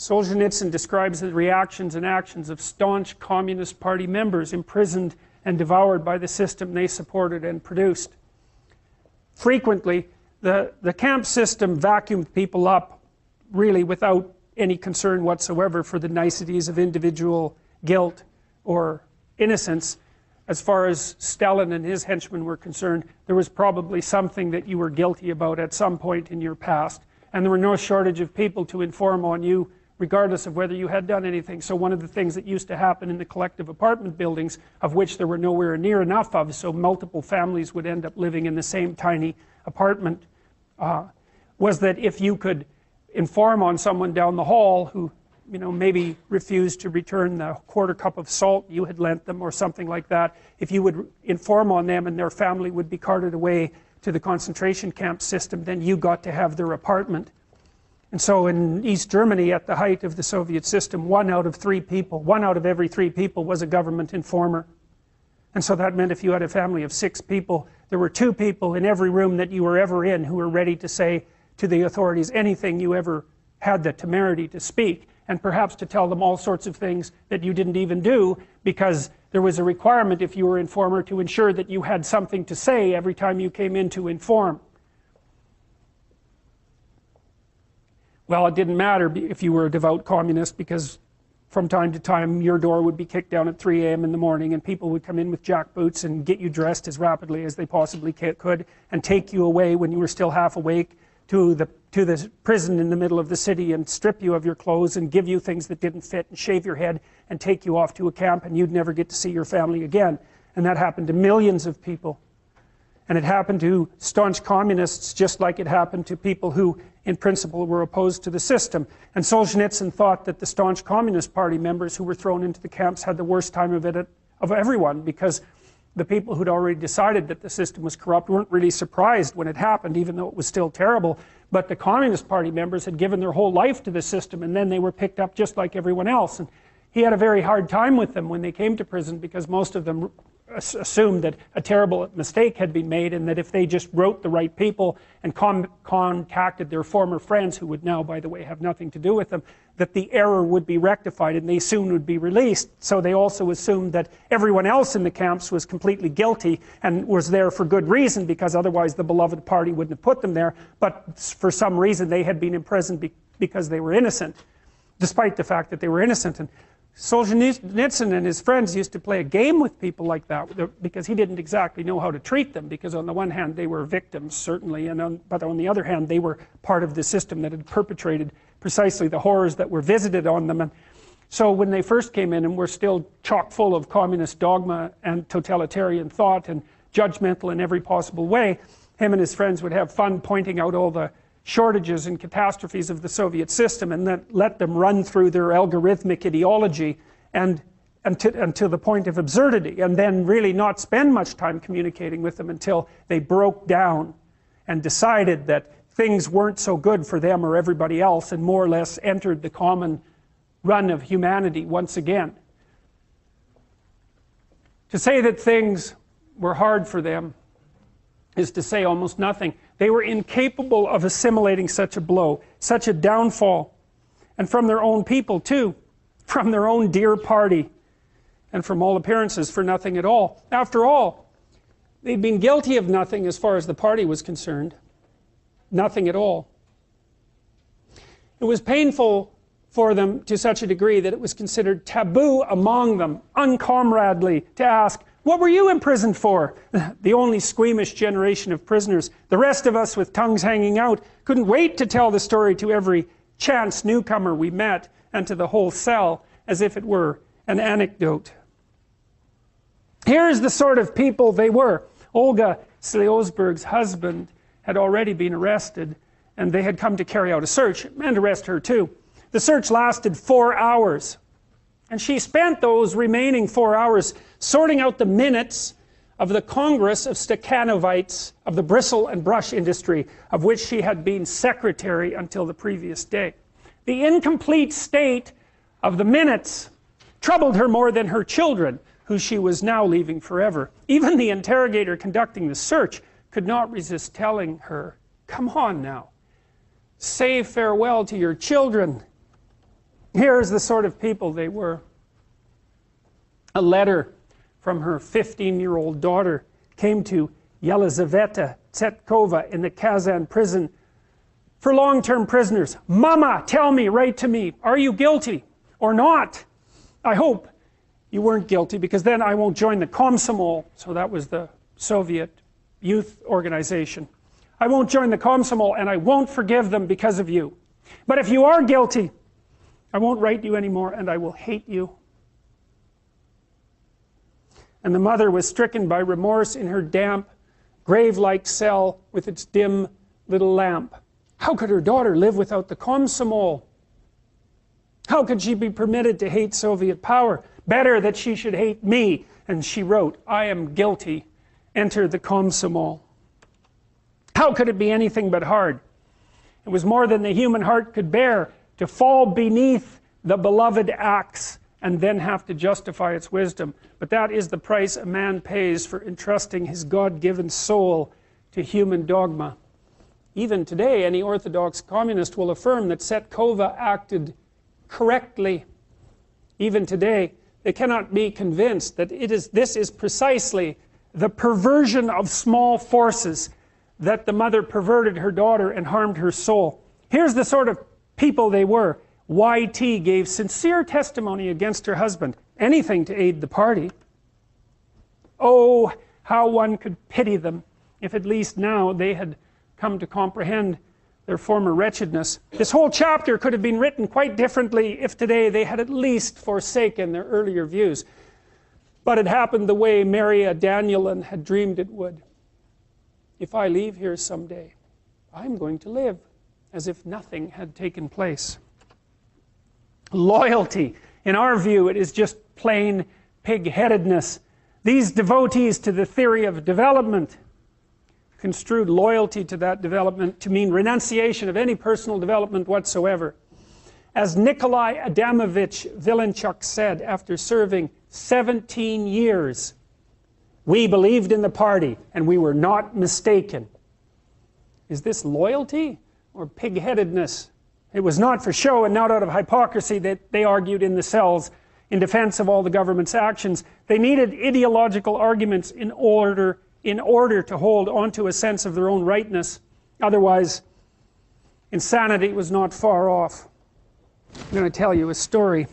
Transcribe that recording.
Solzhenitsyn describes the reactions and actions of staunch Communist Party members imprisoned and devoured by the system they supported and produced. Frequently, the camp system vacuumed people up really without any concern whatsoever for the niceties of individual guilt or innocence. As far as Stalin and his henchmen were concerned, there was probably something that you were guilty about at some point in your past, and there were no shortage of people to inform on you regardless of whether you had done anything. So one of the things that used to happen in the collective apartment buildings, of which there were nowhere near enough of, so multiple families would end up living in the same tiny apartment, was that if you could inform on someone down the hall who, you know, maybe refused to return the quarter cup of salt you had lent them or something like that, if you would inform on them and their family would be carted away to the concentration camp system, then you got to have their apartment. And so in East Germany, at the height of the Soviet system, 1 out of every 3 people was a government informer. And so that meant if you had a family of 6 people, there were 2 people in every room that you were ever in who were ready to say to the authorities anything you ever had the temerity to speak, and perhaps to tell them all sorts of things that you didn't even do, because there was a requirement, if you were an informer, to ensure that you had something to say every time you came in to inform. Well, it didn't matter if you were a devout communist, because from time to time your door would be kicked down at 3 a.m. in the morning and people would come in with jackboots and get you dressed as rapidly as they possibly could and take you away when you were still half awake to the prison in the middle of the city and strip you of your clothes and give you things that didn't fit and shave your head and take you off to a camp, and you'd never get to see your family again. And that happened to millions of people. And it happened to staunch communists just like it happened to people who in principle were opposed to the system. And Solzhenitsyn thought that the staunch Communist Party members who were thrown into the camps had the worst time of it of everyone, because the people who'd already decided that the system was corrupt weren't really surprised when it happened, even though it was still terrible. But the Communist Party members had given their whole life to the system, and then they were picked up just like everyone else. And he had a very hard time with them when they came to prison, because most of them assumed that a terrible mistake had been made, and that if they just wrote the right people and contacted their former friends, who would now, by the way, have nothing to do with them, that the error would be rectified and they soon would be released. So they also assumed that everyone else in the camps was completely guilty and was there for good reason, because otherwise the beloved party wouldn't have put them there. But for some reason they had been imprisoned because they were innocent, despite the fact that they were innocent. And Solzhenitsyn and his friends used to play a game with people like that, because he didn't exactly know how to treat them, because on the one hand they were victims, certainly, but on the other hand they were part of the system that had perpetrated precisely the horrors that were visited on them. And so when they first came in and were still chock full of communist dogma and totalitarian thought and judgmental in every possible way, him and his friends would have fun pointing out all the shortages and catastrophes of the Soviet system, and then let them run through their algorithmic ideology and to the point of absurdity, and then really not spend much time communicating with them until they broke down and decided that things weren't so good for them or everybody else, and more or less entered the common run of humanity once again. To say that things were hard for them is to say almost nothing. They were incapable of assimilating such a blow, such a downfall, and from their own people too, from their own dear party, and from all appearances for nothing at all. After all, they'd been guilty of nothing as far as the party was concerned. Nothing at all. It was painful for them to such a degree that it was considered taboo among them, uncomradely, to ask, "What were you imprisoned for?" The only squeamish generation of prisoners. The rest of us with tongues hanging out couldn't wait to tell the story to every chance newcomer we met, and to the whole cell, as if it were an anecdote. Here's the sort of people they were. Olga Sliosberg's husband had already been arrested, and they had come to carry out a search and arrest her too. The search lasted 4 hours, and she spent those remaining 4 hours sorting out the minutes of the Congress of Stakhanovites of the bristle and brush industry, of which she had been secretary until the previous day. The incomplete state of the minutes troubled her more than her children, who she was now leaving forever. Even the interrogator conducting the search could not resist telling her, "Come on now, say farewell to your children." Here's the sort of people they were. A letter from her 15-year-old daughter came to Yelizaveta Tsetkova in the Kazan prison for long-term prisoners. Mama, tell me, write to me, are you guilty or not? I hope you weren't guilty, because then I won't join the Komsomol. So that was the Soviet youth organization. I won't join the Komsomol, and I won't forgive them because of you. But if you are guilty, I won't write you anymore, and I will hate you. And the mother was stricken by remorse in her damp, grave-like cell with its dim little lamp. How could her daughter live without the Komsomol? How could she be permitted to hate Soviet power? Better that she should hate me. And she wrote, I am guilty. Enter the Komsomol. How could it be anything but hard? It was more than the human heart could bear to fall beneath the beloved axe and then have to justify its wisdom. But that is the price a man pays for entrusting his God-given soul to human dogma. Even today, any Orthodox communist will affirm that Tsetkova acted correctly. Even today, they cannot be convinced that this is precisely the perversion of small forces, that the mother perverted her daughter and harmed her soul. Here's the sort of people they were. YT gave sincere testimony against her husband, anything to aid the party. Oh, how one could pity them, if at least now they had come to comprehend their former wretchedness. This whole chapter could have been written quite differently if today they had at least forsaken their earlier views. But it happened the way Maria Danielin had dreamed it would. If I leave here someday, I'm going to live as if nothing had taken place. Loyalty, in our view, it is just plain pig-headedness. These devotees to the theory of development construed loyalty to that development to mean renunciation of any personal development whatsoever. As Nikolai Adamovich Vilenchuk said after serving 17 years, we believed in the party and we were not mistaken. Is this loyalty or pig-headedness? It was not for show and not out of hypocrisy that they argued in the cells in defense of all the government's actions. They needed ideological arguments in order to hold onto a sense of their own rightness. Otherwise, insanity was not far off. I'm going to tell you a story.